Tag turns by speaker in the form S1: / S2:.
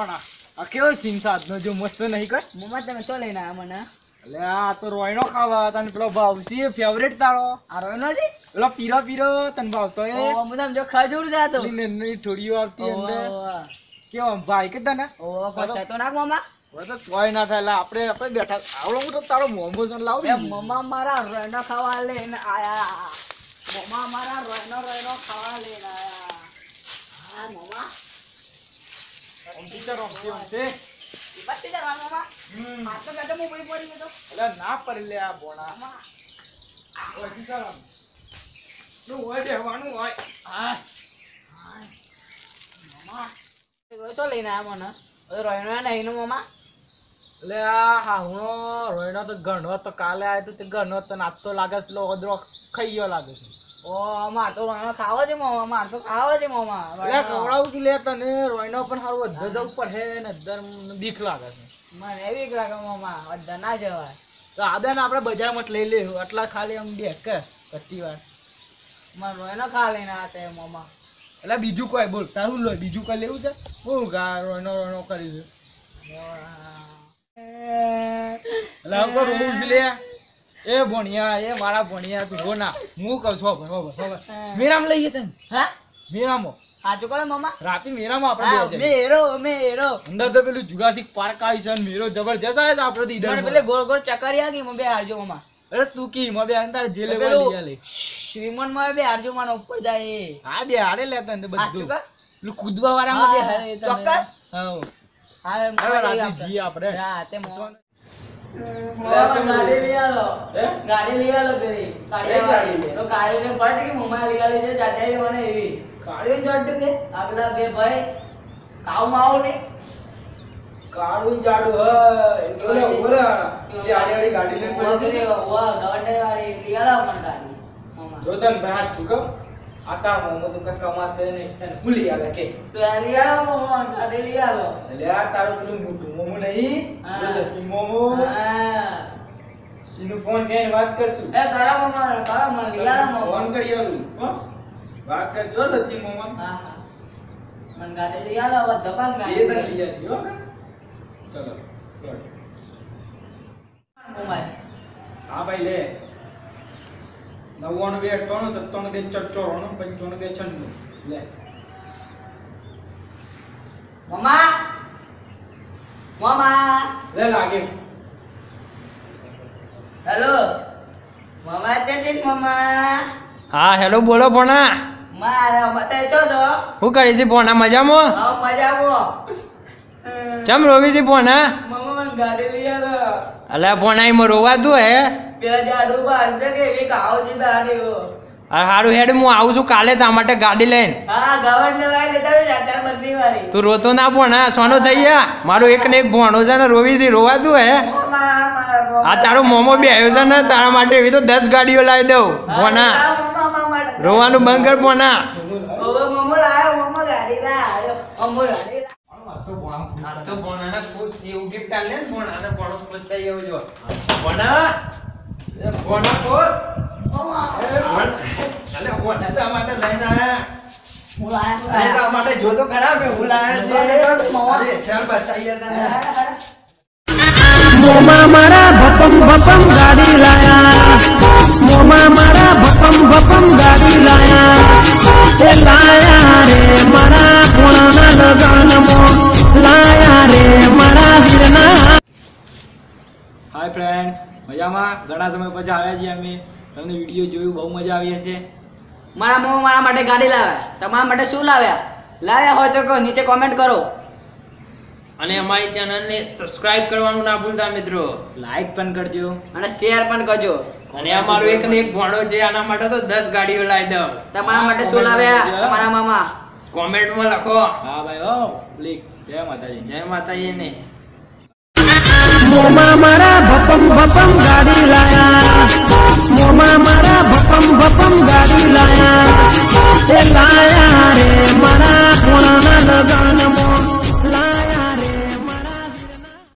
S1: પણ આ કેવો સીન સાધનો જો મસ્ત નહીં કર
S2: મમ્મા તમે ચો લઈને આયા મને
S1: એટલે આ તો રોયનો ખાવા તને પેલો ભાવસી ફેવરેટ તારો
S2: આ રોયનો છે
S1: પેલો પીરો પીરો તને ભાવતો એ
S2: ઓ મને જો ખજૂર જાતો
S1: ની થોડીઓ આવતી અંદર કેવો ભાઈ કે તને
S2: ઓ કોસા તો નાખ મમ્મા
S1: હવે તો કોઈ ના થાય આપણે બેઠા આવડો હું તો તારો મોમો જન લાવ
S2: એ મમ્મા મારા રોયનો ખાવા લઈને આયા મમ્મા મારા રોયનો ખાવા લઈને આયા હા મમ્મા
S1: ટીચર ઓમતે
S2: બત્તી જા મમ્મા આ તો કદમ મોબાઈલ પડી ગયો
S1: એટલે ના પડી લે આ બોણા ઓય ટીચર નું હોય બેવાનું હોય હા
S2: મમ્મા રોયસો લઈને આયા મને રોયનો નહીં નો મમ્મા
S1: એટલે આ હાહુનો રોયનો તો ઘણો તો કાલે આયો તો તે ઘણો તો નાચતો લાગે છે ઓદરો ખાઈ ગયો લાગે છે
S2: ઓ માર તો રોયનો ખાવો છે મમ્મા માર તો ખાવો છે મમ્મા
S1: એટલે કવડાવું કે લે તને રોયનો પણ હારો વધો ઉપર હે ને દર બીક લાગે છે
S2: મને એવી લાગે મમ્મા અડધા ના જવાય
S1: તો આદન આપણે બજારમાં લઈ લેવું આટલા ખાલી આમ બે કે કચ્ચી વાર
S2: મને રોયનો ખા લઈને આ તે મમ્મા
S1: એટલે બીજું કોઈ બોલ તારું લો બીજું કોઈ લેવું છે હું ગા રોયનો કરી દે એટલે હું તો રોવું છું લે એ ભણિયા એ મારા ભણિયા તું રો ના હું કહું છું બરોબર મેરામ લઈએ તને
S2: હા
S1: મેરામો
S2: સાચું કહો મમ્મા
S1: રાતે મેરામાં આપણે
S2: મેરો
S1: અંદર તો પેલું જુરાસિક પાર્ક આવી છે મેરો જબરજસ્ત આવે તો આપણે ઈડર
S2: મને પેલે ગોળ ગોળ ચકરિયા કે બે હારજો મમ્મા
S1: અરે તું કી માં બે અંદર જેલે
S2: પેલું
S1: વાળી લે
S2: શ્રીમન માં બે હારજો મને ઉપર જાય
S1: હા બે હારે લેતા ને બધું
S2: સાચું કહો
S1: પેલું કૂદવા વાળામાં બે હારે
S2: ચોક્કસ
S1: હા
S2: હા
S1: હવે રાતે જી આપણે
S2: રાતે ગાડી લઈ આલો પેલી ગાડી તો ગાડી ને ફટ કે મમ્મા લઈ આલી છે જાતે મને એવી
S1: કાળિયો જાડુ કે
S2: આગલા બે ભાઈ કાવ માવ ને
S1: કાળું જાડુ હે ઓલે ઓલે આડા તે આડી ગાડી લઈને પડી છે
S2: વાહ ગવર્નર વાળી લઈ આલો મને ગાડી મમ્મા
S1: જોતન ભાત ચુકમ આતા મોમો તો કમાતે ને તને ભૂલી આવે કે
S2: તો આ લઈ આલો મમ્મા ગાડી લઈ આલો
S1: એટલે આ તારું પેલું મોટું મોમો નહીં
S2: હા.
S1: એ સચી મોમો
S2: હા
S1: એનો ફોન કરીને વાત કર તું
S2: એ કરા મમ્મા કરા મને લઈ આલો મમ્મા
S1: ફોન કરી આલું હો વાત કર જો સચી મોમો
S2: હા હા મને ગાડી લઈ આલો હવે દબાણ
S1: એ
S2: ગાડી
S1: તને લઈ આવી હો કે ચલો
S2: મમ્મા
S1: હા ભાઈ લે 99 2 97 2 54 95 2 96 લે
S2: મમ્મા મમ્મા
S1: લે લાગે
S2: હેલો મમ્મા છે મમ્મા
S3: હા હેલો બોલો ભોણા
S2: મારા બતાય છો છો
S3: શું કરી છે ભોણા મજામાં
S2: હા મજામાં
S3: ચમ રોવી છે ભોણા
S2: મમ્મા મને ગાડી લઈ આલો
S3: અલ્યા ભોણા એમાં રોવાતું હે
S2: પેલા જાડુ બહાર છે કે એવી કાવ છે બહાર એવો
S3: અરે હારું હેડ હું આવું છું કાલે તારા માટે ગાડી લઈને
S2: હા ગવર્નર વાળી લેતા હોય ચાર બદલી વાળી
S3: તું રોતો ના ભોણા સોનો થઈ ગયા મારું એક ને એક ભોણો છે ને રોવી છે રોવાતું હે
S2: મમ્મા મારા
S3: આ તારો મોમો બી આવ્યો છે ને તારા માટે એવી તો 10 ગાડીઓ લાવી દઉં ભોણા રોવાનું બંધ કર ભોણા
S2: ઓવે મમ્મો લાયો મમ્મો ગાડી લાયો મમ્મો ગાડી
S3: તો ભોણાના ખુશ એવું ગિફ્ટ આલે ને ભોણાને ભોણો ખુશ થઈ ગયો જો ભોણા એ ભોણા કોલ અલે ભોણા તો માટે લઈને આયા અરે તો માટે જો તો ખરા મે ભૂલાયા છે અરે ચાલ બતાઈએ તને
S4: મોમા મારા ભપમ ગાડી લાયા મોમા મારા ભપમ ગાડી લાયા એ લાયા રે મારા ભોળાના લગનમાં લાયા રે મારા વીરના
S1: હાય ફ્રેન્ડ્સ મજામાં ઘણા સમય પછી આવ્યા છીએ અમે તમને વિડીયો જોયું બહુ મજા આવી હશે
S2: મારા મમ્મા મારા માટે ગાડી લાવ્યા તમારા માટે શું લાવ્યા હોય તો કહો નીચે કોમેન્ટ કરો
S3: અને અમારી ચેનલને સબસ્ક્રાઇબ કરવાનું ના ભૂલતા મિત્રો
S1: લાઈક પણ કરજો
S2: અને શેર પણ કરજો
S3: અને અમારો એક ને એક ભોણો છે આના માટે તો 10 ગાડીઓ લાવી દઉં
S2: તમારા માટે શું લાવ્યા તમારા મામા
S3: કોમેન્ટમાં લખો
S1: હા ભાઈ હો ક્લિક જય માતાજી
S3: જય માતાજી ને
S4: મોમા મારા ભપમ ગાડી લાયા મોમા મારા ભપમ ગાડી લાયા એ લાયા